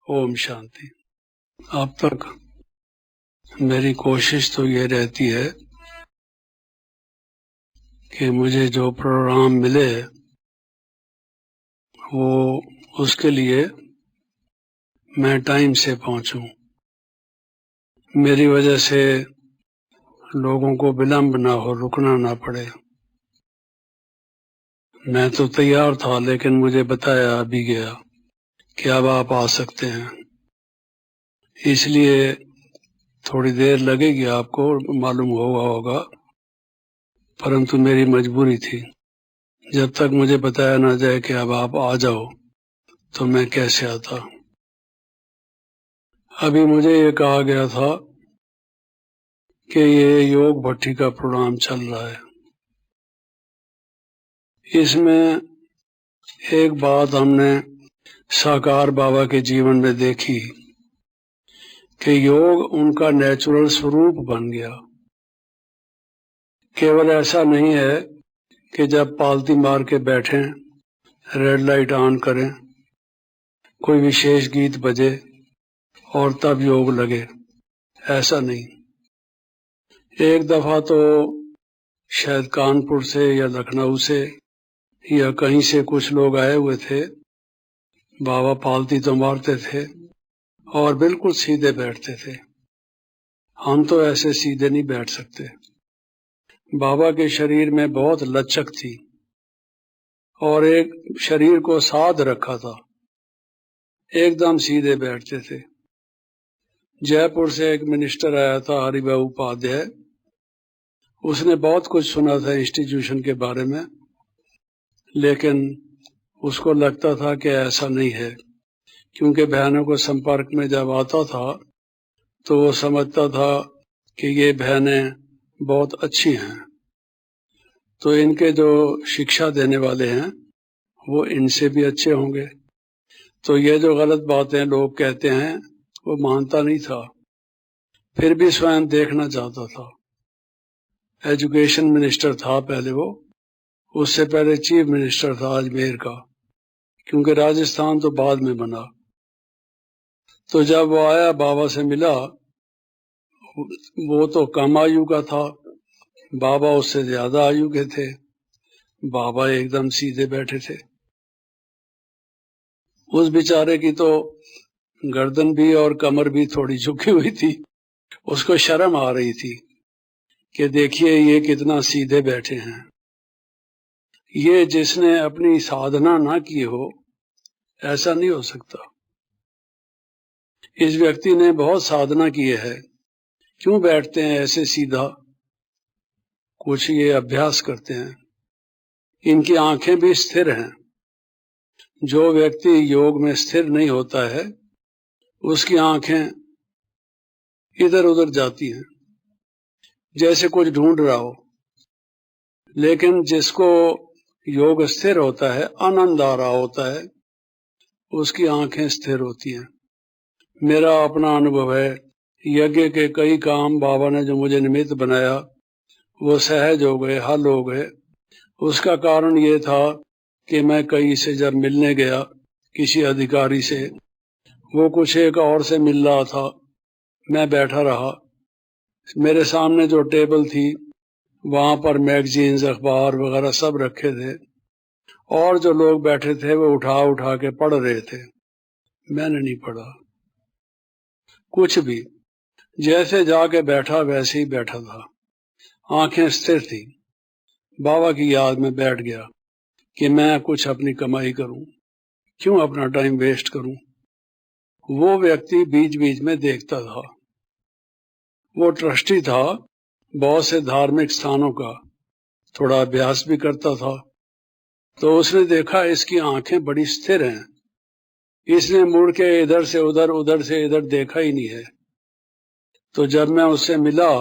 ओम शांति। अब तक मेरी कोशिश तो ये रहती है कि मुझे जो प्रोग्राम मिले वो उसके लिए मैं टाइम से पहुंचूं। मेरी वजह से लोगों को विलंब ना हो, रुकना ना पड़े। मैं तो तैयार था, लेकिन मुझे बताया अभी गया कि अब आप आ सकते हैं, इसलिए थोड़ी देर लगेगी, आपको मालूम होगा, परंतु मेरी मजबूरी थी। जब तक मुझे बताया ना जाए कि अब आप आ जाओ तो मैं कैसे आता। अभी मुझे ये कहा गया था कि ये योग भट्टी का प्रोग्राम चल रहा है। इसमें एक बात हमने साकार बाबा के जीवन में देखी कि योग उनका नेचुरल स्वरूप बन गया। केवल ऐसा नहीं है कि जब पालती मार के बैठें, रेड लाइट ऑन करें, कोई विशेष गीत बजे और तब योग लगे, ऐसा नहीं। एक दफा तो शायद कानपुर से या लखनऊ से या कहीं से कुछ लोग आए हुए थे। बाबा पालती तो मारते थे और बिल्कुल सीधे बैठते थे। हम तो ऐसे सीधे नहीं बैठ सकते। बाबा के शरीर में बहुत लचक थी और एक शरीर को साध रखा था, एकदम सीधे बैठते थे। जयपुर से एक मिनिस्टर आया था, हरिबाबू उपाध्याय। उसने बहुत कुछ सुना था इंस्टीट्यूशन के बारे में, लेकिन उसको लगता था कि ऐसा नहीं है, क्योंकि बहनों को संपर्क में जब आता था तो वो समझता था कि ये बहनें बहुत अच्छी हैं, तो इनके जो शिक्षा देने वाले हैं वो इनसे भी अच्छे होंगे। तो ये जो गलत बातें लोग कहते हैं वो मानता नहीं था, फिर भी स्वयं देखना चाहता था। एजुकेशन मिनिस्टर था पहले वो, उससे पहले चीफ मिनिस्टर था अजमेर का, क्योंकि राजस्थान तो बाद में बना। तो जब वो आया, बाबा से मिला, वो तो कम आयु का था, बाबा उससे ज्यादा आयु के थे। बाबा एकदम सीधे बैठे थे। उस बेचारे की तो गर्दन भी और कमर भी थोड़ी झुकी हुई थी। उसको शर्म आ रही थी कि देखिए ये कितना सीधे बैठे हैं। ये जिसने अपनी साधना ना की हो, ऐसा नहीं हो सकता। इस व्यक्ति ने बहुत साधना की है, क्यों बैठते हैं ऐसे सीधा? कुछ ये अभ्यास करते हैं। इनकी आंखें भी स्थिर हैं। जो व्यक्ति योग में स्थिर नहीं होता है उसकी आंखें इधर उधर जाती हैं, जैसे कुछ ढूंढ रहा हो। लेकिन जिसको योग स्थिर होता है, आनंद आ रहा होता है, उसकी आंखें स्थिर होती हैं। मेरा अपना अनुभव है, यज्ञ के कई काम बाबा ने जो मुझे निमित्त बनाया वो सहज हो गए, हल हो गए। उसका कारण ये था कि मैं कहीं से जब मिलने गया किसी अधिकारी से, वो कुछ एक और से मिल रहा था, मैं बैठा रहा। मेरे सामने जो टेबल थी वहां पर मैगजीन्स, अखबार वगैरह सब रखे थे, और जो लोग बैठे थे वो उठा उठा के पढ़ रहे थे। मैंने नहीं पढ़ा कुछ भी, जैसे जाके बैठा वैसे ही बैठा था, आंखें स्थिर थी। बाबा की याद में बैठ गया कि मैं कुछ अपनी कमाई करूं, क्यों अपना टाइम वेस्ट करूं। वो व्यक्ति बीच बीच में देखता था। वो ट्रस्टी था बहुत से धार्मिक स्थानों का, थोड़ा अभ्यास भी करता था। तो उसने देखा इसकी आंखें बड़ी स्थिर हैं, इसने मुड़ के इधर से उधर, उधर से इधर देखा ही नहीं है। तो जब मैं उससे मिला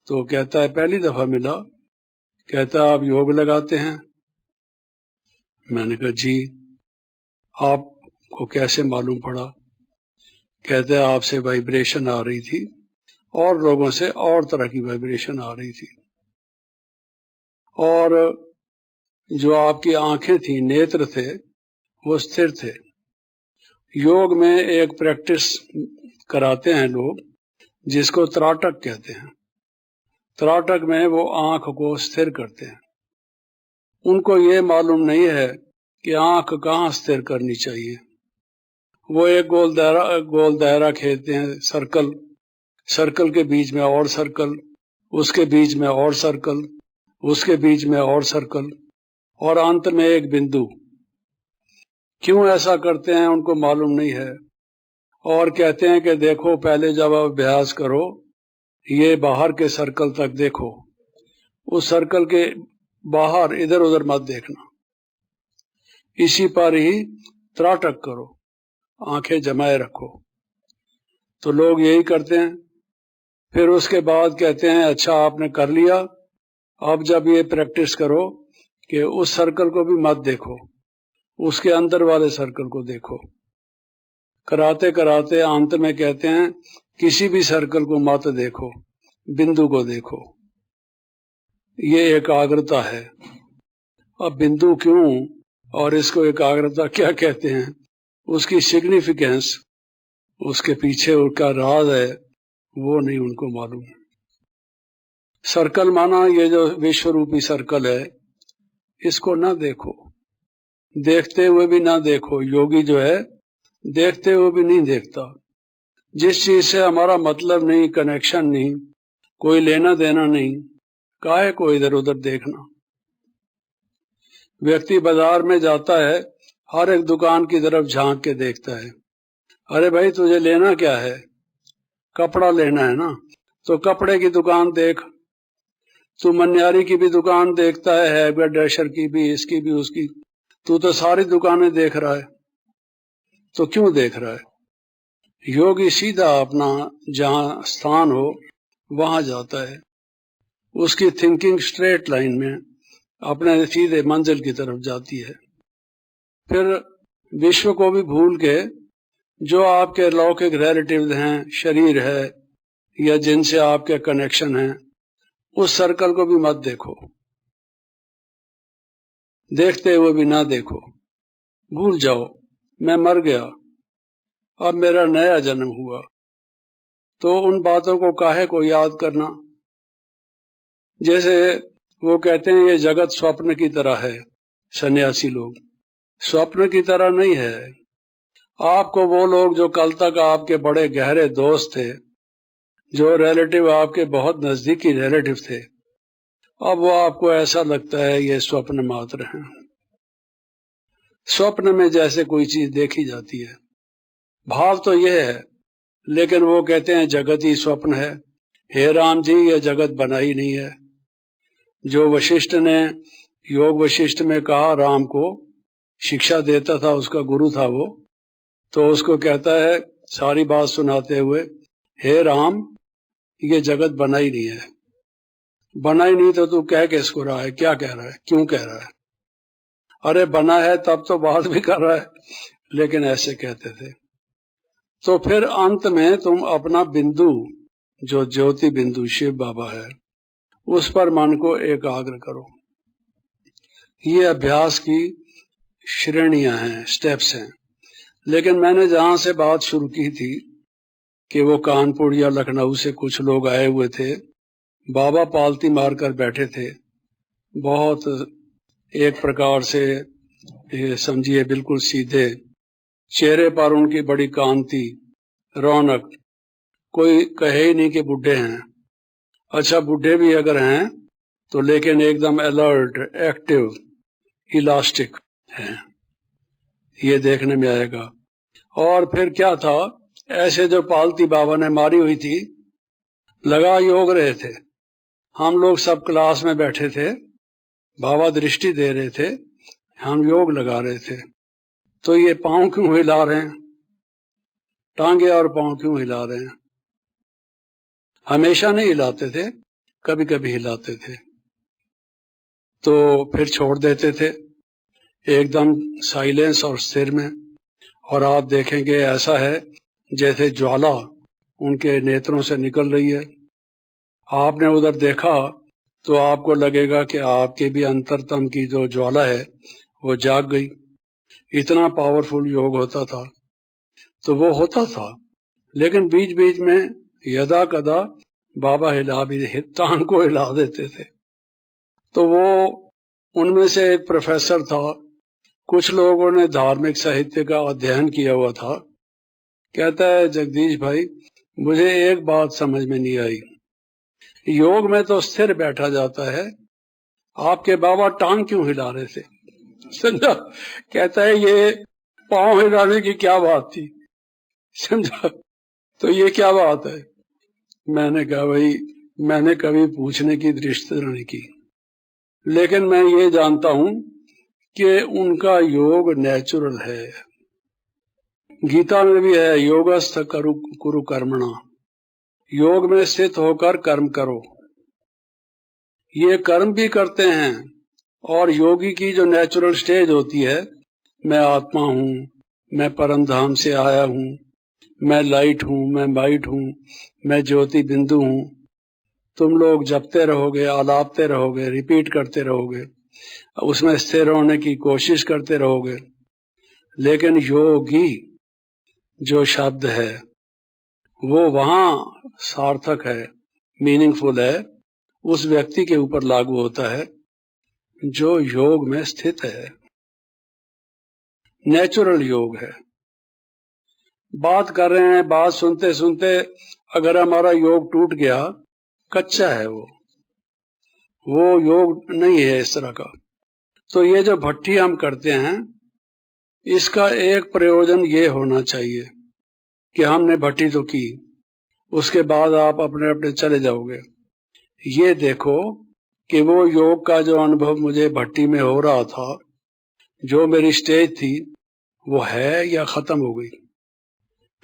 तो कहता है, पहली दफा मिला, कहता आप योग लगाते हैं? मैंने कहा जी। आपको कैसे मालूम पड़ा? कहते हैं आपसे वाइब्रेशन आ रही थी और लोगों से और तरह की वाइब्रेशन आ रही थी, और जो आपकी आंखें थी, नेत्र थे, वो स्थिर थे। योग में एक प्रैक्टिस कराते हैं लोग जिसको त्राटक कहते हैं। त्राटक में वो आंख को स्थिर करते हैं। उनको ये मालूम नहीं है कि आंख कहाँ स्थिर करनी चाहिए। वो एक गोल दायरा खेलते हैं, सर्कल, सर्कल के बीच में और सर्कल, उसके बीच में और सर्कल, उसके बीच में और सर्कल, और अंत में एक बिंदु। क्यों ऐसा करते हैं उनको मालूम नहीं है, और कहते हैं कि देखो पहले जब आप अभ्यास करो ये बाहर के सर्कल तक देखो, उस सर्कल के बाहर इधर उधर मत देखना, इसी पर ही त्राटक करो, आंखें जमाए रखो। तो लोग यही करते हैं। फिर उसके बाद कहते हैं अच्छा आपने कर लिया, अब जब ये प्रैक्टिस करो कि उस सर्कल को भी मत देखो, उसके अंदर वाले सर्कल को देखो। कराते कराते अंत में कहते हैं किसी भी सर्कल को मत देखो, बिंदु को देखो। ये एकाग्रता है। अब बिंदु क्यों और इसको एकाग्रता क्या कहते हैं, उसकी सिग्निफिकेंस, उसके पीछे उसका राज है, वो नहीं उनको मालूम। सर्कल माना ये जो विश्व रूपी सर्कल है, इसको ना देखो, देखते हुए भी ना देखो। योगी जो है देखते हुए भी नहीं देखता। जिस चीज से हमारा मतलब नहीं, कनेक्शन नहीं, कोई लेना देना नहीं, काहे को इधर उधर देखना। व्यक्ति बाजार में जाता है, हर एक दुकान की तरफ झांक के देखता है। अरे भाई तुझे लेना क्या है, कपड़ा लेना है ना, तो कपड़े की दुकान देख। तू मन्यारी की भी दुकान देखता है, हैबरडैशर की भी, इसकी भी, उसकी। तू तो सारी दुकानें देख रहा है, तो क्यों देख रहा है। योगी सीधा अपना जहां स्थान हो वहां जाता है, उसकी थिंकिंग स्ट्रेट लाइन में अपने सीधे मंजिल की तरफ जाती है। फिर विश्व को भी भूल के जो आपके लौकिक रिलेटिव्स हैं, शरीर है या जिनसे आपके कनेक्शन हैं, उस सर्कल को भी मत देखो, देखते हुए भी ना देखो। भूल जाओ मैं मर गया, अब मेरा नया जन्म हुआ, तो उन बातों को काहे को याद करना। जैसे वो कहते हैं ये जगत स्वप्न की तरह है, सन्यासी लोग। स्वप्न की तरह नहीं है। आपको वो लोग जो कल तक आपके बड़े गहरे दोस्त थे, जो रिलेटिव आपके बहुत नजदीकी रिलेटिव थे, अब वो आपको ऐसा लगता है ये स्वप्न मात्र है। स्वप्न में जैसे कोई चीज देखी जाती है, भाव तो यह है, लेकिन वो कहते हैं जगत ही स्वप्न है। हे राम जी, ये जगत बना ही नहीं है। जो वशिष्ठ ने योग वशिष्ठ में कहा, राम को शिक्षा देता था, उसका गुरु था वो, तो उसको कहता है सारी बात सुनाते हुए, हे राम ये जगत बना ही नहीं है। बना ही नहीं तो तू कह किसको रहा है, क्या कह रहा है, क्यों कह रहा है। अरे बना है तब तो बात भी कर रहा है, लेकिन ऐसे कहते थे। तो फिर अंत में तुम अपना बिंदु, जो ज्योति बिंदु शिव बाबा है, उस पर मन को एकाग्र करो। ये अभ्यास की श्रेणियां हैं, स्टेप्स हैं। लेकिन मैंने जहां से बात शुरू की थी कि वो कानपुर या लखनऊ से कुछ लोग आए हुए थे, बाबा पालती मारकर बैठे थे, बहुत एक प्रकार से समझिए बिल्कुल सीधे, चेहरे पर उनकी बड़ी कांति, रौनक, कोई कहे ही नहीं कि बूढ़े हैं। अच्छा बूढ़े भी अगर हैं तो लेकिन एकदम अलर्ट, एक्टिव, इलास्टिक हैं, ये देखने में आएगा। और फिर क्या था, ऐसे जो पालती बाबा ने मारी हुई थी, लगा योग रहे थे। हम लोग सब क्लास में बैठे थे, बाबा दृष्टि दे रहे थे, हम योग लगा रहे थे। तो ये पांव क्यों हिला रहे हैं, टांगे और पांव क्यों हिला रहे हैं। हमेशा नहीं हिलाते थे, कभी कभी हिलाते थे, तो फिर छोड़ देते थे एकदम साइलेंस और स्थिर में। और आप देखेंगे ऐसा है जैसे ज्वाला उनके नेत्रों से निकल रही है। आपने उधर देखा तो आपको लगेगा कि आपके भी अंतरतम की जो ज्वाला है वो जाग गई। इतना पावरफुल योग होता था। तो वो होता था, लेकिन बीच बीच में यदा कदा बाबा हिला भी टांग को हिला देते थे। तो वो उनमें से एक प्रोफेसर था, कुछ लोगों ने धार्मिक साहित्य का अध्ययन किया हुआ था। कहता है, जगदीश भाई मुझे एक बात समझ में नहीं आई, योग में तो स्थिर बैठा जाता है, आपके बाबा टांग क्यों हिला रहे थे? समझा? कहता है ये पांव हिलाने की क्या बात थी, समझा? तो ये क्या बात है? मैंने कहा भाई मैंने कभी पूछने की दृष्टि नहीं की, लेकिन मैं ये जानता हूं कि उनका योग नेचुरल है। गीता में भी है, योगस्थ कुरु कर्मणा, योग में स्थित होकर कर्म करो। ये कर्म भी करते हैं, और योगी की जो नेचुरल स्टेज होती है, मैं आत्मा हूं, मैं परम धाम से आया हूं, मैं लाइट हूं, मैं माइट हूं, मैं ज्योति बिंदु हूं। तुम लोग जपते रहोगे, आलापते रहोगे, रिपीट करते रहोगे, उसमें स्थिर होने की कोशिश करते रहोगे, लेकिन योगी जो शब्द है वो वहां सार्थक है, मीनिंगफुल है, उस व्यक्ति के ऊपर लागू होता है जो योग में स्थित है, नेचुरल योग है। बात कर रहे हैं, बात सुनते सुनते अगर हमारा योग टूट गया, कच्चा है वो योग नहीं है इस तरह का। तो ये जो भट्टी हम करते हैं, इसका एक प्रयोजन ये होना चाहिए कि हमने भट्टी तो की, उसके बाद आप अपने अपने चले जाओगे। ये देखो कि वो योग का जो अनुभव मुझे भट्टी में हो रहा था, जो मेरी स्टेज थी, वो है या खत्म हो गई?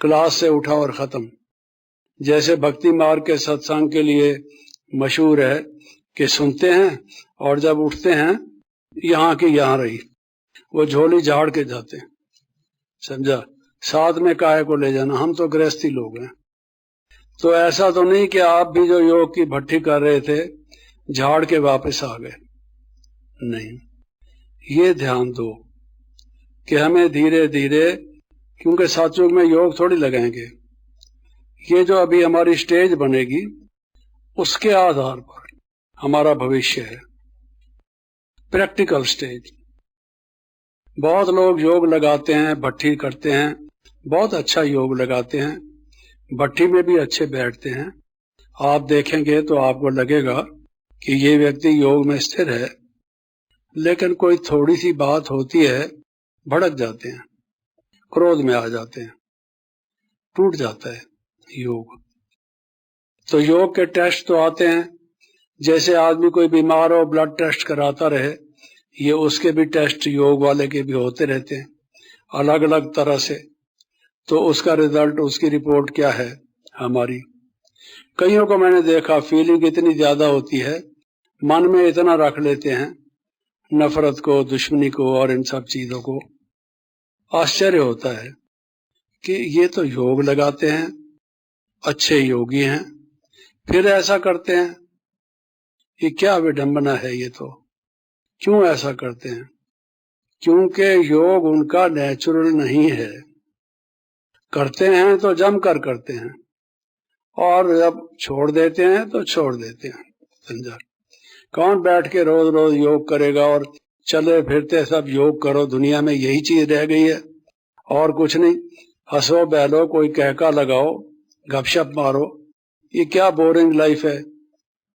क्लास से उठा और खत्म। जैसे भक्ति मार्ग के सत्संग के लिए मशहूर है कि सुनते हैं और जब उठते हैं यहाँ की यहाँ रही, वो झोली झाड़ के जाते हैं, समझा? साथ में काहे को ले जाना, हम तो गृहस्थी लोग हैं। तो ऐसा तो नहीं कि आप भी जो योग की भट्टी कर रहे थे झाड़ के वापस आ गए, नहीं। ये ध्यान दो कि हमें धीरे धीरे, क्योंकि सतयुग में योग थोड़ी लगाएंगे, ये जो अभी हमारी स्टेज बनेगी उसके आधार पर हमारा भविष्य है, प्रैक्टिकल स्टेज। बहुत लोग योग लगाते हैं, भट्टी करते हैं, बहुत अच्छा योग लगाते हैं, भट्टी में भी अच्छे बैठते हैं। आप देखेंगे तो आपको लगेगा कि ये व्यक्ति योग में स्थिर है, लेकिन कोई थोड़ी सी बात होती है, भड़क जाते हैं, क्रोध में आ जाते हैं, टूट जाता है योग। तो योग के टेस्ट तो आते हैं, जैसे आदमी कोई बीमार हो ब्लड टेस्ट कराता रहे, ये उसके भी टेस्ट योग वाले के भी होते रहते हैं, अलग अलग तरह से। तो उसका रिजल्ट, उसकी रिपोर्ट क्या है हमारी? कईयों को मैंने देखा, फीलिंग इतनी ज्यादा होती है, मन में इतना रख लेते हैं, नफरत को, दुश्मनी को और इन सब चीजों को। आश्चर्य होता है कि ये तो योग लगाते हैं, अच्छे योगी हैं, फिर ऐसा करते हैं। ये क्या विडंबना है? ये तो क्यों ऐसा करते हैं? क्योंकि योग उनका नेचुरल नहीं है। करते हैं तो जम कर करते हैं, और जब छोड़ देते हैं तो छोड़ देते हैं, समझा? कौन बैठ के रोज रोज योग करेगा? और चले फिरते सब योग करो, दुनिया में यही चीज रह गई है और कुछ नहीं। हंसो बहलो, कोई कहका लगाओ, गपशप मारो, ये क्या बोरिंग लाइफ है।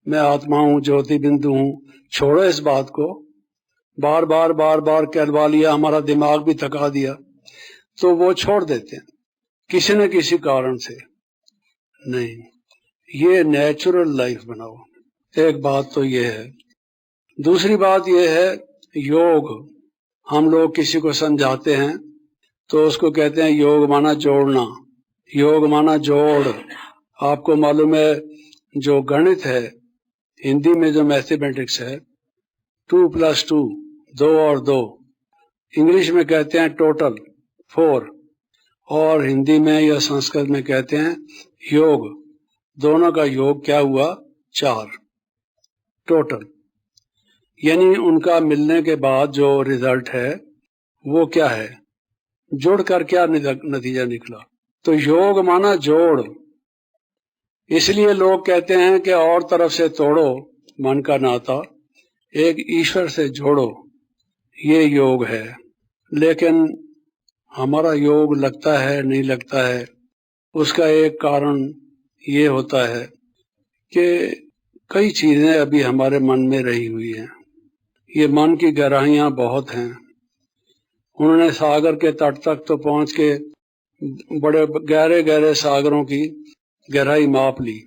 मैं आत्मा हूं, ज्योति बिंदु हूं, छोड़ो इस बात को। बार बार बार बार कहलवा लिया, हमारा दिमाग भी थका दिया, तो वो छोड़ देते हैं किसी न किसी कारण से। नहीं, ये नेचुरल लाइफ बनाओ। एक बात तो ये है। दूसरी बात ये है, योग हम लोग किसी को समझाते हैं तो उसको कहते हैं योग माना जोड़ना, योग माना जोड़। आपको मालूम है जो गणित है, हिंदी में जो मैथमेटिक्स है, 2+2, 2 और 2, इंग्लिश में कहते हैं टोटल 4, और हिंदी में या संस्कृत में कहते हैं योग। दोनों का योग क्या हुआ? 4 टोटल। यानी उनका मिलने के बाद जो रिजल्ट है वो क्या है? जुड़कर क्या नतीजा निकला? तो योग माना जोड़, इसलिए लोग कहते हैं कि और तरफ से तोड़ो मन का नाता, एक ईश्वर से जोड़ो, ये योग है। लेकिन हमारा योग लगता है नहीं लगता है, उसका एक कारण ये होता है कि कई चीजें अभी हमारे मन में रही हुई हैं। ये मन की गहराइयां बहुत हैं। उन्होंने सागर के तट तक तो पहुंच के बड़े गहरे गहरे सागरों की गहराई माप ली,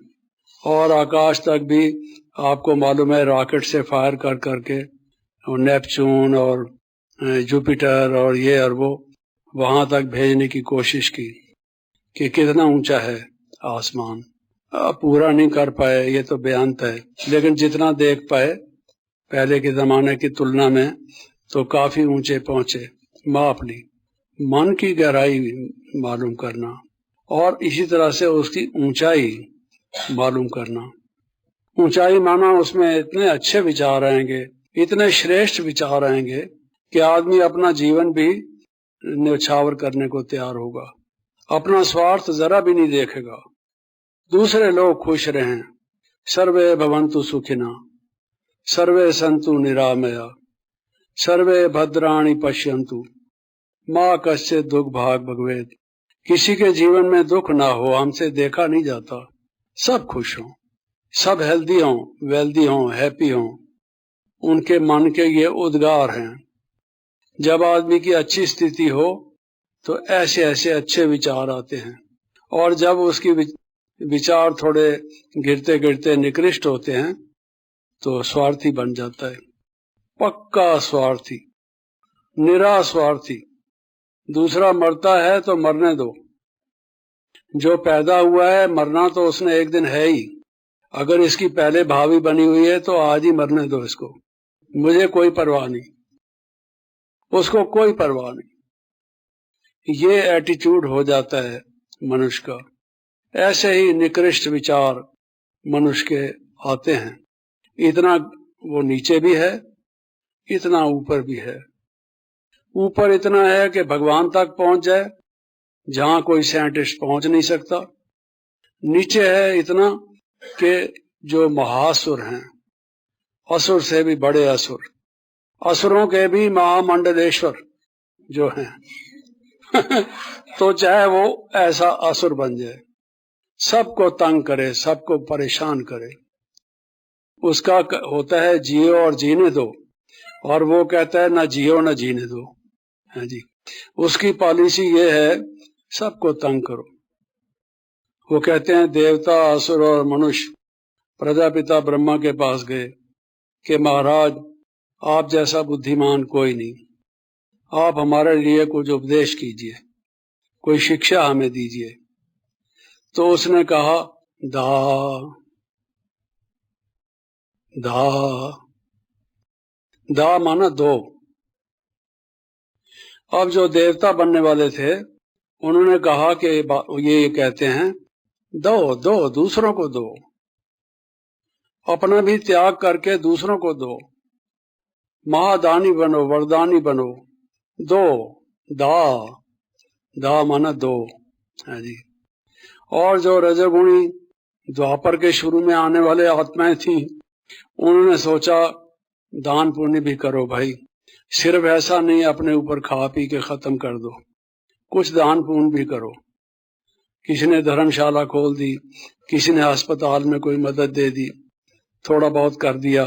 और आकाश तक भी आपको मालूम है रॉकेट से फायर कर करके और नेपच्यून और जुपिटर और ये और वो वहां तक भेजने की कोशिश की कि कितना ऊंचा है आसमान। पूरा नहीं कर पाए, ये तो बेअंत है, लेकिन जितना देख पाए पहले के जमाने की तुलना में तो काफी ऊंचे पहुंचे, माप ली। मन की गहराई मालूम करना और इसी तरह से उसकी ऊंचाई मालूम करना। ऊंचाई माना उसमें इतने अच्छे विचार आएंगे, इतने श्रेष्ठ विचार आएंगे कि आदमी अपना जीवन भी न्यौछावर करने को तैयार होगा, अपना स्वार्थ जरा भी नहीं देखेगा, दूसरे लोग खुश रहें। सर्वे भवन्तु सुखिना, सर्वे सन्तु निरामया, सर्वे भद्राणि पश्यन्तु, माँ कश्चित् दुख भाग भगवेत्। किसी के जीवन में दुख ना हो, हमसे देखा नहीं जाता, सब खुश हों, सब हेल्दी हों, वेल्दी हों, हैप्पी हों, उनके मन के ये उद्गार हैं। जब आदमी की अच्छी स्थिति हो तो ऐसे ऐसे अच्छे विचार आते हैं, और जब उसकी विचार थोड़े गिरते गिरते निकृष्ट होते हैं तो स्वार्थी बन जाता है, पक्का स्वार्थी, निरास्वार्थी। दूसरा मरता है तो मरने दो, जो पैदा हुआ है मरना तो उसने एक दिन है ही। अगर इसकी पहले भावी बनी हुई है तो आज ही मरने दो इसको, मुझे कोई परवाह नहीं, उसको कोई परवाह नहीं। ये एटीट्यूड हो जाता है मनुष्य का। ऐसे ही निकृष्ट विचार मनुष्य के आते हैं, इतना वो नीचे भी है, इतना ऊपर भी है। ऊपर इतना है कि भगवान तक पहुंच जाए जहां कोई साइंटिस्ट पहुंच नहीं सकता। नीचे है इतना कि जो महासुर हैं, असुर से भी बड़े असुर, असुरों के भी महामंडलेश्वर जो हैं तो चाहे वो ऐसा असुर बन जाए, सबको तंग करे, सबको परेशान करे, उसका होता है जियो और जीने दो, और वो कहता है ना जियो ना जीने दो, है जी। उसकी पॉलिसी ये है सबको तंग करो। वो कहते हैं देवता, असुर और मनुष्य प्रजापिता ब्रह्मा के पास गए कि महाराज आप जैसा बुद्धिमान कोई नहीं, आप हमारे लिए कुछ उपदेश कीजिए, कोई शिक्षा हमें दीजिए। तो उसने कहा दा दा, दा माना दो। अब जो देवता बनने वाले थे उन्होंने कहा कि ये कहते हैं दो दो, दूसरों को दो, अपना भी त्याग करके दूसरों को दो, महादानी बनो, वरदानी बनो, दो, दा, दा माना दो, है जी। और जो रजोगुणी द्वापर के शुरू में आने वाले आत्माएं थी, उन्होंने सोचा दान पुण्य भी करो भाई, सिर्फ ऐसा नहीं अपने ऊपर खा पी के खत्म कर दो, कुछ दान पुण्य भी करो। किसी ने धर्मशाला खोल दी, किसी ने अस्पताल में कोई मदद दे दी, थोड़ा बहुत कर दिया,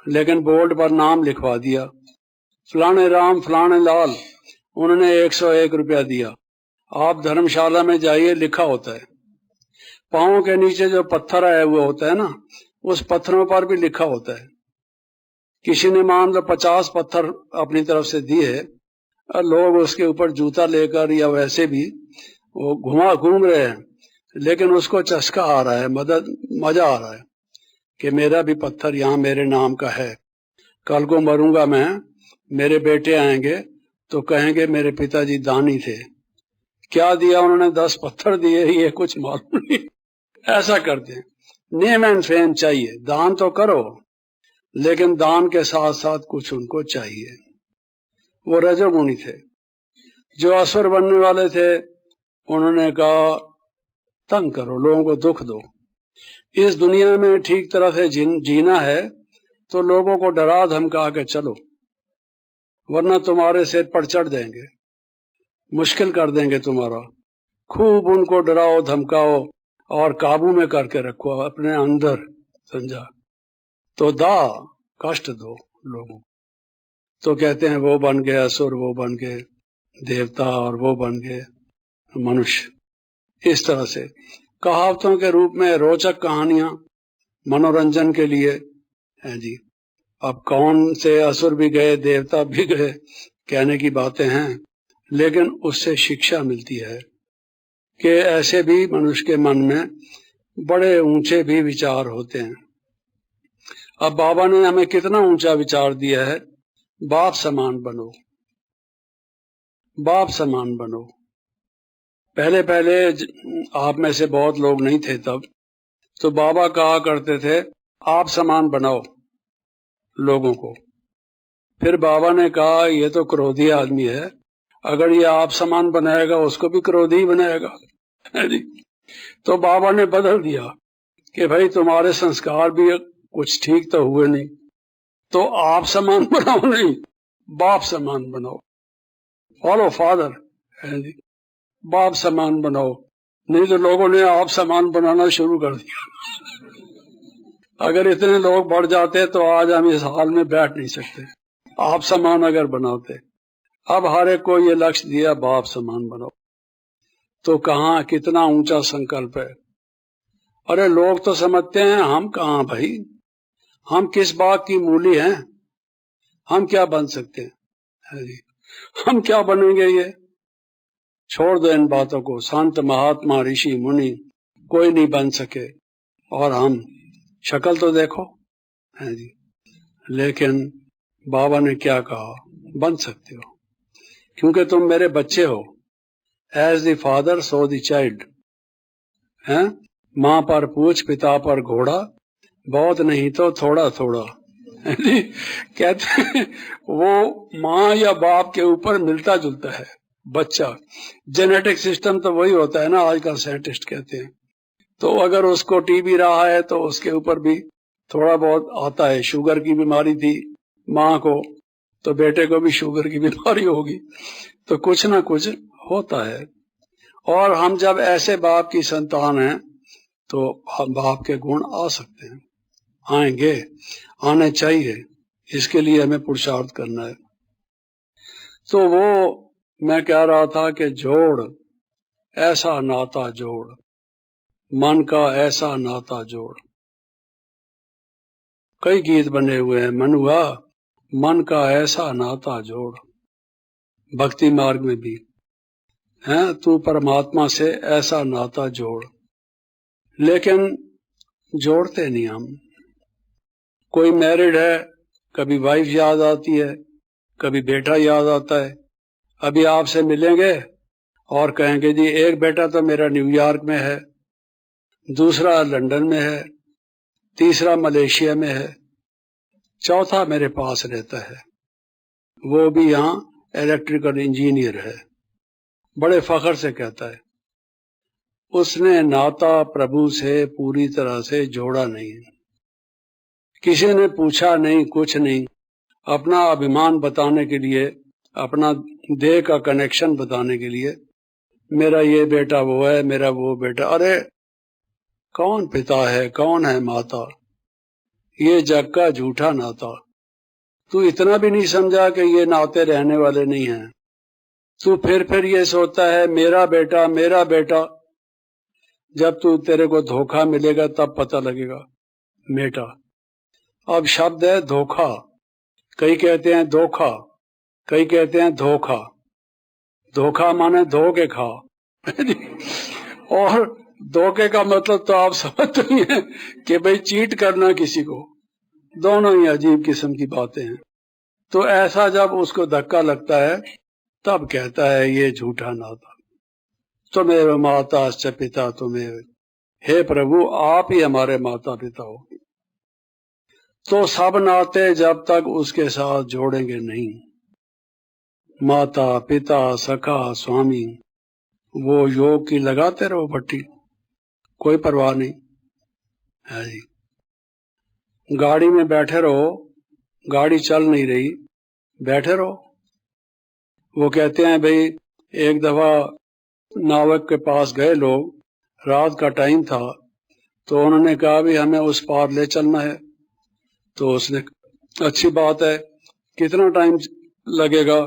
लेकिन बोर्ड पर नाम लिखवा दिया फलाने राम फलाने लाल, उन्होंने 101 रुपया दिया। आप धर्मशाला में जाइए, लिखा होता है, पांव के नीचे जो पत्थर है वो होता है ना, उस पत्थरों पर भी लिखा होता है। किसी ने मान लो 50 पत्थर अपनी तरफ से दिए, और लोग उसके ऊपर जूता लेकर या वैसे भी वो घूम रहे हैं, लेकिन उसको चस्का आ रहा है, मजा आ रहा है कि मेरा भी पत्थर यहाँ मेरे नाम का है, कल को मरूंगा मैं, मेरे बेटे आएंगे तो कहेंगे मेरे पिताजी दानी थे। क्या दिया उन्होंने? 10 पत्थर दिए, ये कुछ मालूम नहीं। ऐसा करते हैं, नेम एंड फेम चाहिए, दान तो करो लेकिन दान के साथ साथ कुछ उनको चाहिए। वो रजोगुणी थे। जो असुर बनने वाले थे उन्होंने कहा तंग करो, लोगों को दुख दो। इस दुनिया में ठीक तरह से जीना है तो लोगों को डरा धमका के चलो, वरना तुम्हारे सिर पर चढ़ जाएंगे, मुश्किल कर देंगे तुम्हारा। खूब उनको डराओ धमकाओ और काबू में करके रखो अपने अंदर, समझा? तो कष्ट दो लोगों। तो कहते हैं वो बन गए असुर, वो बन गए देवता और वो बन गए मनुष्य। इस तरह से कहावतों के रूप में रोचक कहानियां मनोरंजन के लिए हैं जी। अब कौन से असुर भी गए, देवता भी गए, कहने की बातें हैं, लेकिन उससे शिक्षा मिलती है कि ऐसे भी मनुष्य के मन में बड़े ऊंचे भी विचार होते हैं। अब बाबा ने हमें कितना ऊंचा विचार दिया है, बाप समान बनो, बाप समान बनो। पहले पहले आप में से बहुत लोग नहीं थे तब, तो बाबा कहा करते थे आप समान बनाओ लोगों को। फिर बाबा ने कहा ये तो क्रोधी आदमी है, अगर ये आप समान बनाएगा उसको भी क्रोधी बनाएगा। तो बाबा ने बदल दिया कि भाई तुम्हारे संस्कार भी कुछ ठीक तो हुए नहीं, तो आप समान बनाओ नहीं, बाप समान बनाओ। फॉलो फादर, बाप समान बनाओ। नहीं तो लोगों ने आप समान बनाना शुरू कर दिया। अगर इतने लोग बढ़ जाते तो आज हम इस हाल में बैठ नहीं सकते, आप समान अगर बनाते। अब हर एक को ये लक्ष्य दिया बाप समान बनाओ। तो कहाँ कितना ऊंचा संकल्प है। अरे लोग तो समझते हैं हम कहाँ भाई, हम किस बात की मूली हैं, हम क्या बन सकते हैं, हम क्या बनेंगे। ये छोड़ दो इन बातों को। संत महात्मा ऋषि मुनि कोई नहीं बन सके, और हम शक्ल तो देखो है जी। लेकिन बाबा ने क्या कहा, बन सकते हो क्योंकि तुम मेरे बच्चे हो। As the father so the child, है माँ पर पूछ पिता पर घोड़ा, बहुत नहीं तो थोड़ा थोड़ा। कहते हैं वो माँ या बाप के ऊपर मिलता जुलता है बच्चा। जेनेटिक सिस्टम तो वही होता है ना, आजकल साइंटिस्ट कहते हैं। तो अगर उसको टीबी रहा है तो उसके ऊपर भी थोड़ा बहुत आता है। शुगर की बीमारी थी माँ को, तो बेटे को भी शुगर की बीमारी होगी, तो कुछ ना कुछ होता है। और हम जब ऐसे बाप की संतान हैं तो हम बाप के गुण आ सकते हैं, आएंगे, आने चाहिए। इसके लिए हमें पुरुषार्थ करना है। तो वो मैं कह रहा था कि जोड़, ऐसा नाता जोड़, मन का ऐसा नाता जोड़। कई गीत बने हुए हैं, मनुआ मन का ऐसा नाता जोड़। भक्ति मार्ग में भी है, तू परमात्मा से ऐसा नाता जोड़। लेकिन जोड़ते नहीं हम। कोई मैरिड है, कभी वाइफ याद आती है, कभी बेटा याद आता है। अभी आपसे मिलेंगे और कहेंगे जी एक बेटा तो मेरा न्यूयॉर्क में है, दूसरा लंदन में है, तीसरा मलेशिया में है, चौथा मेरे पास रहता है, वो भी यहाँ इलेक्ट्रिकल इंजीनियर है। बड़े फख्र से कहता है। उसने नाता प्रभु से पूरी तरह से जोड़ा नहीं, किसी ने पूछा नहीं, कुछ नहीं। अपना अभिमान बताने के लिए, अपना देह का कनेक्शन बताने के लिए, मेरा ये बेटा वो है, मेरा वो बेटा। अरे कौन पिता है, कौन है माता, ये जग का झूठा नाता। तू इतना भी नहीं समझा कि ये नाते रहने वाले नहीं हैं। तू फिर ये सोचता है मेरा बेटा, मेरा बेटा। जब तू तेरे को धोखा मिलेगा तब पता लगेगा बेटा। अब शब्द है धोखा, कई कहते हैं धोखा, कई कहते हैं धोखा। धोखा माने धो के खा और धोखे का मतलब तो आप समझते ही हैं कि भाई चीट करना किसी को। दोनों ही अजीब किस्म की बातें हैं। तो ऐसा जब उसको धक्का लगता है तब कहता है ये झूठा नाता। तुम्हें माता च पिता तुम्हें, हे प्रभु आप ही हमारे माता पिता हो। तो सब नाते जब तक उसके साथ जोड़ेंगे नहीं, माता पिता सखा स्वामी, वो योग की लगाते रहो पट्टी, कोई परवाह नहीं है जी। गाड़ी में बैठे रहो, गाड़ी चल नहीं रही, बैठे रहो। वो कहते हैं भाई, एक दफा नाविक के पास गए लोग, रात का टाइम था, तो उन्होंने कहा भी हमें उस पार ले चलना है। तो उसने, अच्छी बात है, कितना टाइम लगेगा?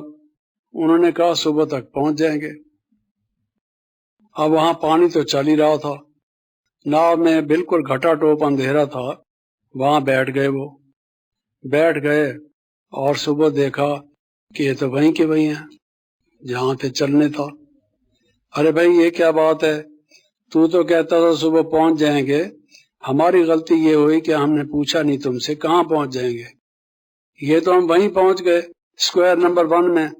उन्होंने कहा सुबह तक पहुंच जाएंगे। अब वहां पानी तो चल ही रहा था, नाव में बिल्कुल घटाटोप अंधेरा था। वहां बैठ गए, वो बैठ गए और सुबह देखा कि ये तो वहीं के वहीं है जहां पे चलने था। अरे भाई ये क्या बात है, तू तो कहता था सुबह पहुंच जाएंगे, हमारी गलती ये हुई कि हमने पूछा नहीं तुमसे कहाँ पहुंच जाएंगे। ये तो हम वहीं पहुंच गए, स्क्वायर नंबर 1 में,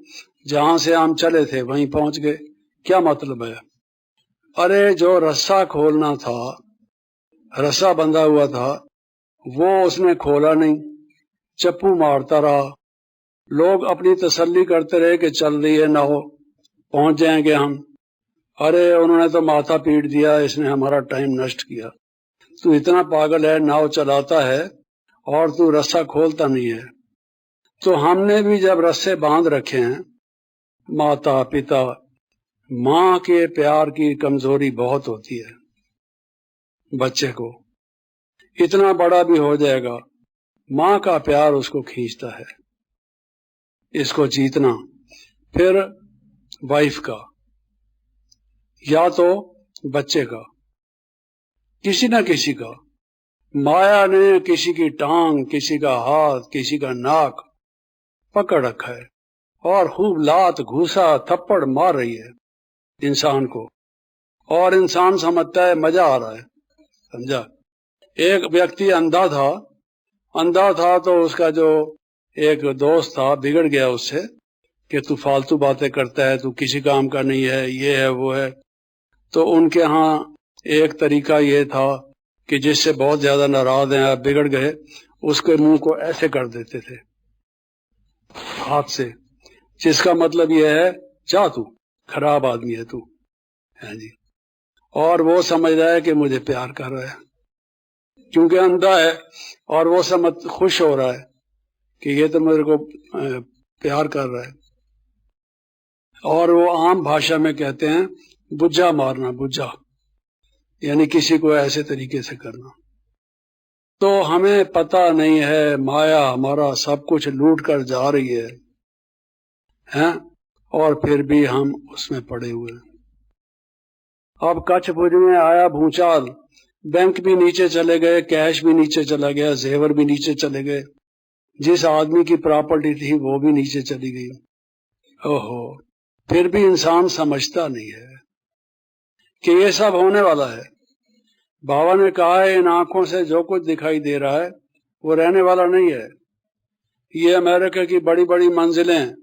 जहां से हम चले थे वहीं पहुंच गए। क्या मतलब है? अरे जो रस्सा खोलना था, रस्सा बंधा हुआ था, वो उसने खोला नहीं, चप्पू मारता रहा। लोग अपनी तसल्ली करते रहे कि चल रही है ना हो, पहुंच जाएंगे हम। अरे उन्होंने तो माथा पीट दिया, इसने हमारा टाइम नष्ट किया। तू इतना पागल है, नाव चलाता है और तू रस्सा खोलता नहीं है। तो हमने भी जब रस्से बांध रखे हैं, माता पिता, माँ के प्यार की कमजोरी बहुत होती है बच्चे को। इतना बड़ा भी हो जाएगा, माँ का प्यार उसको खींचता है। इसको जीतना। फिर वाइफ का, या तो बच्चे का, किसी ना किसी का। माया ने किसी की टांग, किसी का हाथ, किसी का नाक पकड़ रखा है और खूब लात घूसा थप्पड़ मार रही है इंसान को, और इंसान समझता है मजा आ रहा है। समझा? एक व्यक्ति अंधा था तो उसका जो एक दोस्त था बिगड़ गया उससे कि तू फालतू बातें करता है, तू किसी काम का नहीं है, ये है वो है। तो उनके यहाँ एक तरीका ये था कि जिससे बहुत ज्यादा नाराज हैं, बिगड़ गए, उसके मुंह को ऐसे कर देते थे हाथ से, जिसका मतलब ये है जा तू, खराब आदमी है तू, है जी। और वो समझ रहा है कि मुझे प्यार कर रहा है, क्योंकि अंधा है, और वो समझ खुश हो रहा है कि ये तो मेरे को प्यार कर रहा है। और वो आम भाषा में कहते हैं बुज्झा मारना, बुज्झा यानी किसी को ऐसे तरीके से करना। तो हमें पता नहीं है, माया हमारा सब कुछ लूट कर जा रही है, हैं? और फिर भी हम उसमें पड़े हुए हैं। अब कच्छ भुज में आया भूचाल, बैंक भी नीचे चले गए, कैश भी नीचे चला गया, जेवर भी नीचे चले गए, जिस आदमी की प्रॉपर्टी थी वो भी नीचे चली गई। ओहो, फिर भी इंसान समझता नहीं है कि ये सब होने वाला है। बाबा ने कहा है इन आंखों से जो कुछ दिखाई दे रहा है वो रहने वाला नहीं है। ये अमेरिका की बड़ी बड़ी मंजिलें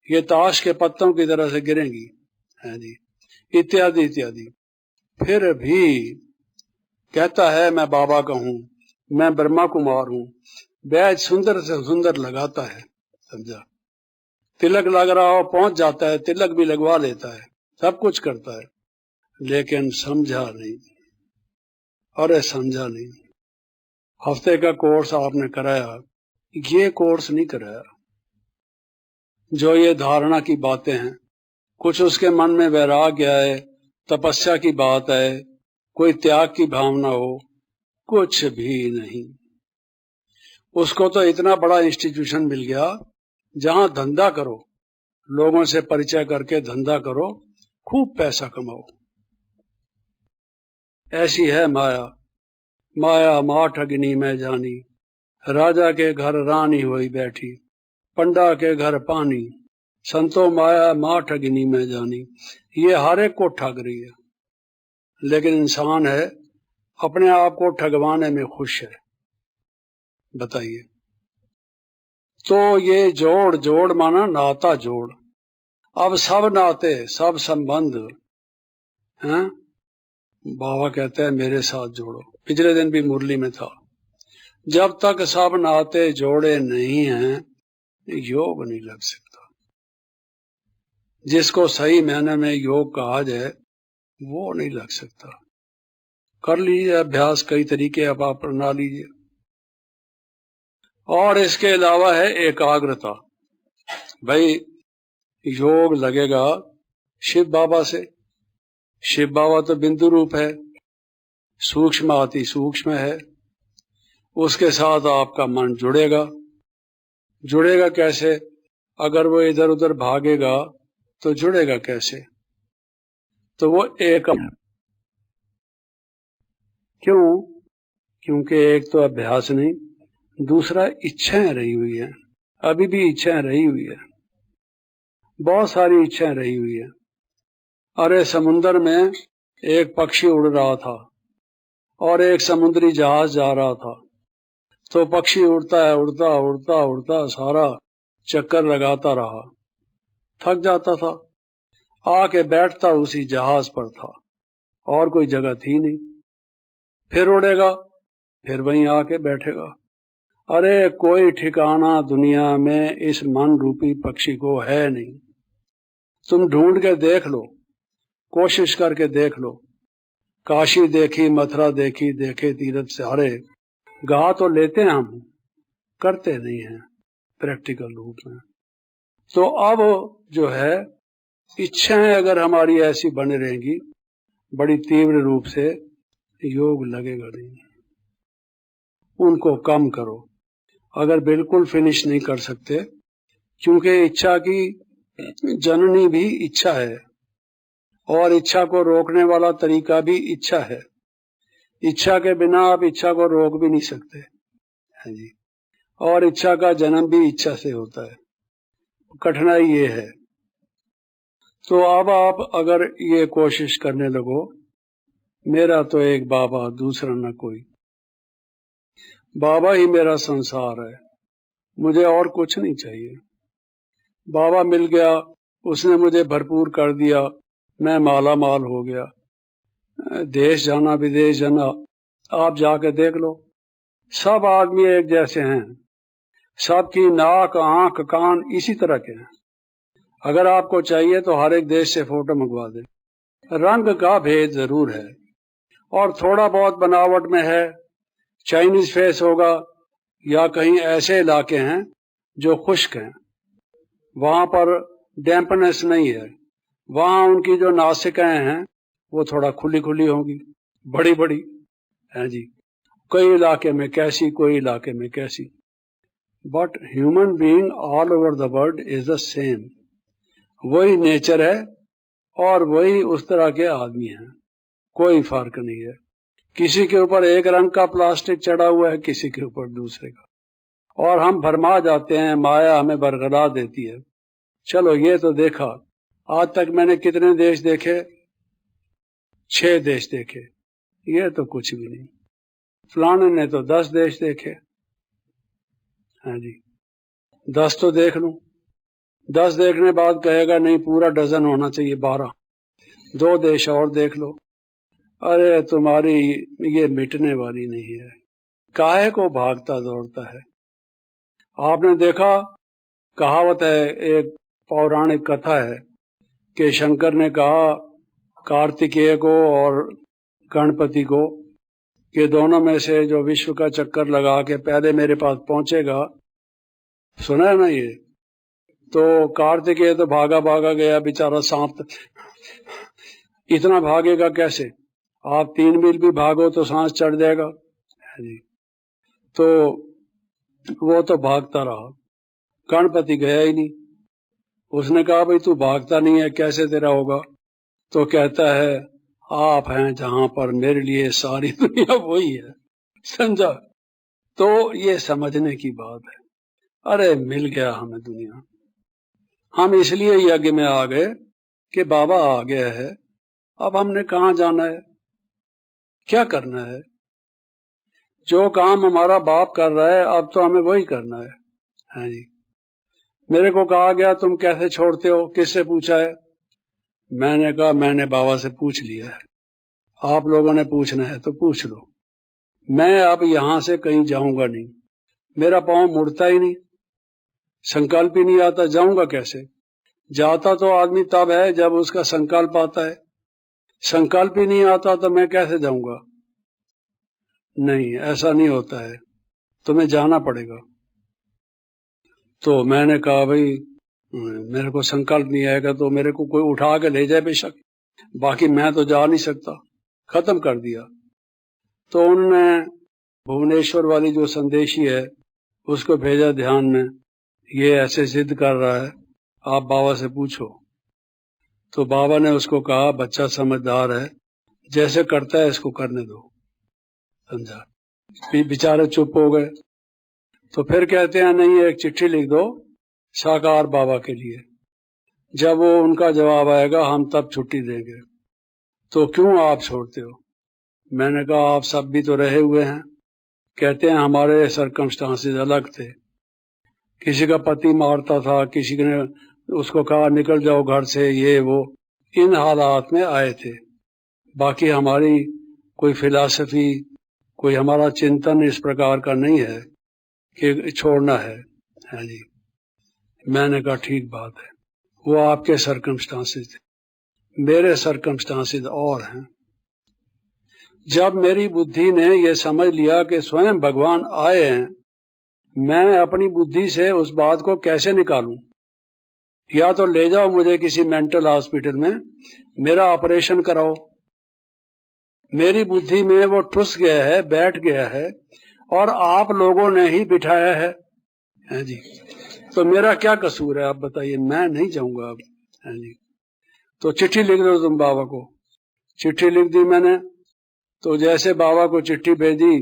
ये ताश के पत्तों की तरह से गिरेंगी, है जी, इत्यादि इत्यादि। फिर भी कहता है मैं बाबा का हूं, मैं ब्रह्मा कुमार हूं, बैज सुंदर से सुंदर लगाता है। समझा? तिलक लग रहा हो पहुंच जाता है, तिलक भी लगवा लेता है, सब कुछ करता है, लेकिन समझा नहीं। अरे समझा नहीं। हफ्ते का कोर्स आपने कराया, ये कोर्स नहीं कराया। जो ये धारणा की बातें हैं, कुछ उसके मन में वैराग्य है, तपस्या की बात है, कोई त्याग की भावना हो, कुछ भी नहीं। उसको तो इतना बड़ा इंस्टीट्यूशन मिल गया जहां धंधा करो, लोगों से परिचय करके धंधा करो, खूब पैसा कमाओ। ऐसी है माया। माया माठ अग्नि में जानी, राजा के घर रानी हुई बैठी, पंडा के घर पानी, संतो माया माठ अग्नि में जानी। ये हर एक को ठग रही है, लेकिन इंसान है अपने आप को ठगवाने में खुश है। बताइए। तो ये जोड़, जोड़ माना नाता जोड़। अब सब नाते, सब संबंध हैं, बाबा कहते हैं मेरे साथ जोड़ो। पिछले दिन भी मुरली में था, जब तक सब नाते जोड़े नहीं हैं योग नहीं लग सकता। जिसको सही मायने में योग कहा जाए वो नहीं लग सकता। कर लीजिए अभ्यास, कई तरीके अब आप अपना लीजिए। और इसके अलावा है एकाग्रता। भाई योग लगेगा शिव बाबा से। शिव बाबा तो बिंदु रूप है, सूक्ष्म अति सूक्ष्म है। उसके साथ आपका मन जुड़ेगा। जुड़ेगा कैसे? अगर वो इधर उधर भागेगा तो जुड़ेगा कैसे? तो वो एक क्यों? क्योंकि एक तो अभ्यास नहीं, दूसरा इच्छाएं रही हुई है। अभी भी इच्छाएं रही हुई है, बहुत सारी इच्छाएं रही हुई है। अरे समुन्द्र में एक पक्षी उड़ रहा था और एक समुद्री जहाज जा रहा था। तो पक्षी उड़ता है, उड़ता उड़ता उड़ता सारा चक्कर लगाता रहा, थक जाता था, आके बैठता उसी जहाज पर था और कोई जगह थी नहीं। फिर उड़ेगा, फिर वहीं आके बैठेगा। अरे कोई ठिकाना दुनिया में इस मन रूपी पक्षी को है नहीं। तुम ढूंढ के देख लो, कोशिश करके देख लो। काशी देखी, मथुरा देखी, देखे तीर्थ सारे, गा तो लेते हैं हम, करते नहीं हैं प्रैक्टिकल रूप में। तो अब जो है इच्छाएं अगर हमारी ऐसी बने रहेंगी बड़ी तीव्र रूप से, योग लगेगा नहीं। उनको कम करो। अगर बिल्कुल फिनिश नहीं कर सकते, क्योंकि इच्छा की जननी भी इच्छा है और इच्छा को रोकने वाला तरीका भी इच्छा है। इच्छा के बिना आप इच्छा को रोक भी नहीं सकते हैं जी। और इच्छा का जन्म भी इच्छा से होता है। कठिनाई ये है। तो अब आप अगर ये कोशिश करने लगो, मेरा तो एक बाबा, दूसरा न कोई, बाबा ही मेरा संसार है, मुझे और कुछ नहीं चाहिए। बाबा मिल गया, उसने मुझे भरपूर कर दिया, मैं माला माल हो गया। देश जाना विदेश जाना आप जाके देख लो, सब आदमी एक जैसे हैं, सबकी नाक आंख कान इसी तरह के हैं। अगर आपको चाहिए तो हर एक देश से फोटो मंगवा दे। रंग का भेद जरूर है और थोड़ा बहुत बनावट में है। चाइनीज फेस होगा या कहीं ऐसे इलाके हैं जो खुश्क हैं, वहां पर डैम्पनेस नहीं है, वहां उनकी जो नासिकाएं हैं वो थोड़ा खुली खुली होंगी, बड़ी बड़ी है जी। कई इलाके में कैसी, कोई इलाके में कैसी। But human being all over the world is the same. वही नेचर है और वही उस तरह के आदमी हैं, कोई फर्क नहीं है। किसी के ऊपर एक रंग का प्लास्टिक चढ़ा हुआ है, किसी के ऊपर दूसरे का, और हम भरमा जाते हैं, माया हमें बरगला देती है। चलो ये तो देखा, आज तक मैंने कितने देश देखे? 6 देश देखे, ये तो कुछ भी नहीं। फलाने ने तो 10 देश देखे। हाँ जी, 10 तो देख लूं, 10 देखने बाद कहेगा नहीं पूरा डजन होना चाहिए, 12। 2 देश और देख लो। अरे तुम्हारी ये मिटने वाली नहीं है। काहे को भागता दौड़ता है? आपने देखा, कहावत है, एक पौराणिक कथा है कि शंकर ने कहा कार्तिकेय को और गणपति को कि दोनों में से जो विश्व का चक्कर लगा के पहले मेरे पास पहुंचेगा, सुना है ना ये? तो कार्तिकेय तो भागा भागा गया बेचारा, सांप इतना भागेगा कैसे? आप 3 मील भी भागो तो सांस चढ़ जाएगा जी। तो वो तो भागता रहा, गणपति गया ही नहीं। उसने कहा भाई तू भागता नहीं है, कैसे तेरा होगा? तो कहता है आप हैं जहां पर, मेरे लिए सारी दुनिया वही है। समझा? तो ये समझने की बात है। अरे मिल गया हमें दुनिया, हम इसलिए यज्ञ में आ गए कि बाबा आ गया है। अब हमने कहाँ जाना है, क्या करना है? जो काम हमारा बाप कर रहा है अब तो हमें वही करना है। हाँ जी। मेरे को कहा गया तुम कैसे छोड़ते हो, किससे पूछा है? मैंने कहा मैंने बाबा से पूछ लिया है, आप लोगों ने पूछना है तो पूछ लो। मैं अब यहां से कहीं जाऊंगा नहीं, मेरा पांव मुड़ता ही नहीं, संकल्प ही नहीं आता, जाऊंगा कैसे? जाता तो आदमी तब है जब उसका संकल्प आता है। संकल्प ही नहीं आता तो मैं कैसे जाऊंगा? नहीं, ऐसा नहीं होता है, तुम्हें जाना पड़ेगा। तो मैंने कहा भाई मेरे को संकल्प नहीं आएगा तो मेरे को कोई उठा के ले जाए बेशक, बाकी मैं तो जा नहीं सकता। खत्म कर दिया। तो उन्होंने भुवनेश्वर वाली जो संदेशी है उसको भेजा ध्यान में, ये ऐसे जिद कर रहा है, आप बाबा से पूछो। तो बाबा ने उसको कहा बच्चा समझदार है, जैसे करता है इसको करने दो, समझा। बेचारे चुप हो गए। तो फिर कहते हैं नहीं, एक चिट्ठी लिख दो साकार बाबा के लिए, जब वो उनका जवाब आएगा हम तब छुट्टी देंगे। तो क्यों आप छोड़ते हो? मैंने कहा आप सब भी तो रहे हुए हैं। कहते हैं हमारे सरकमस्टांसेस अलग थे, किसी का पति मारता था, किसी ने उसको कहा निकल जाओ घर से, ये वो, इन हालात में आए थे। बाकी हमारी कोई फिलॉसफी, कोई हमारा चिंतन इस प्रकार का नहीं है कि छोड़ना है जी। मैंने कहा ठीक बात है, वो आपके सरकमस्टांसेस थे, मेरे सरकमस्टांसेस और हैं। जब मेरी बुद्धि ने यह समझ लिया कि स्वयं भगवान आए हैं, मैं अपनी बुद्धि से उस बात को कैसे निकालूं? या तो ले जाओ मुझे किसी मेंटल हॉस्पिटल में, मेरा ऑपरेशन कराओ। मेरी बुद्धि में वो ठुस गया है, बैठ गया है, और आप लोगों ने ही बिठाया है जी। तो मेरा क्या कसूर है आप बताइए? मैं नहीं जाऊंगा अब, है जी। तो चिट्ठी लिख दो तुम बाबा को। चिट्ठी लिख दी मैंने। तो जैसे बाबा को चिट्ठी भेजी,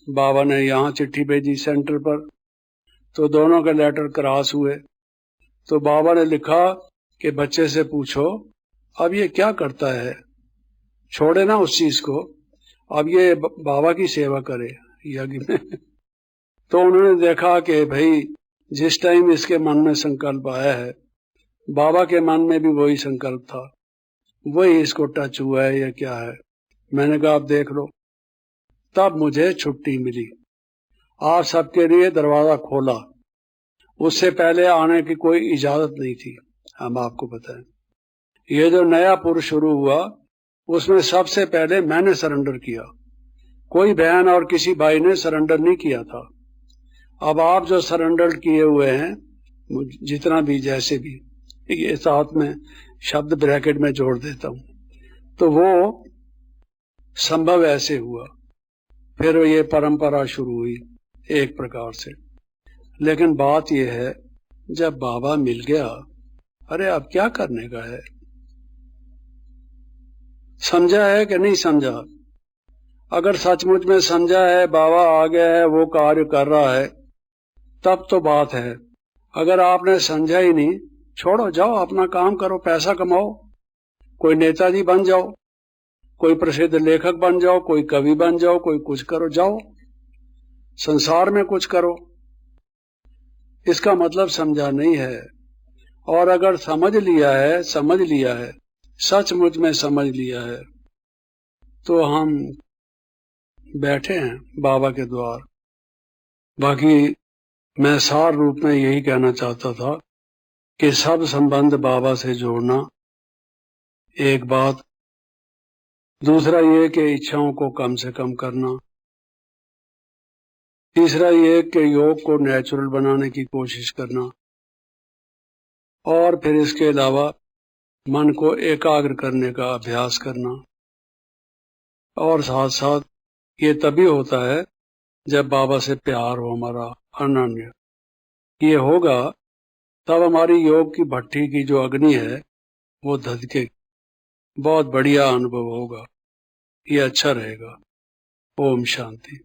बाबा ने यहाँ चिट्ठी भेजी सेंटर पर, तो दोनों के लेटर क्रॉस हुए। तो बाबा ने लिखा कि बच्चे से पूछो अब ये क्या करता है, छोड़े ना उस चीज को, अब ये बाबा की सेवा करे यज्ञ में। तो उन्होंने देखा कि भाई जिस टाइम इसके मन में संकल्प आया है, बाबा के मन में भी वही संकल्प था, वही इसको टच हुआ है या क्या है। मैंने कहा आप देख लो। तब मुझे छुट्टी मिली, आप सबके लिए दरवाजा खोला। उससे पहले आने की कोई इजाजत नहीं थी, हम आपको बताएं। ये जो नया पुरुष शुरू हुआ उसमें सबसे पहले मैंने सरेंडर किया, कोई बहन और किसी भाई ने सरेंडर नहीं किया था। अब आप जो सरेंडर किए हुए हैं, जितना भी जैसे भी, ये साथ में शब्द ब्रैकेट में जोड़ देता हूं, तो वो संभव ऐसे हुआ। फिर ये परंपरा शुरू हुई एक प्रकार से। लेकिन बात यह है, जब बाबा मिल गया, अरे अब क्या करने का है? समझा है कि नहीं समझा? अगर सचमुच में समझा है, बाबा आ गया है, वो कार्य कर रहा है, तब तो बात है। अगर आपने समझा ही नहीं, छोड़ो, जाओ अपना काम करो, पैसा कमाओ, कोई नेताजी बन जाओ, कोई प्रसिद्ध लेखक बन जाओ, कोई कवि बन जाओ, कोई कुछ करो, जाओ संसार में कुछ करो। इसका मतलब समझा नहीं है। और अगर समझ लिया है, सचमुच में समझ लिया है, तो हम बैठे हैं बाबा के द्वार। बाकी मैं सार रूप में यही कहना चाहता था कि सब संबंध बाबा से जोड़ना एक बात, दूसरा ये कि इच्छाओं को कम से कम करना, तीसरा ये कि योग को नेचुरल बनाने की कोशिश करना, और फिर इसके अलावा मन को एकाग्र करने का अभ्यास करना। और साथ साथ ये तभी होता है जब बाबा से प्यार हो हमारा अनन्य। ये होगा तब हमारी योग की भट्टी की जो अग्नि है वो धधकेगी, बहुत बढ़िया अनुभव होगा, ये अच्छा रहेगा। ओम शांति।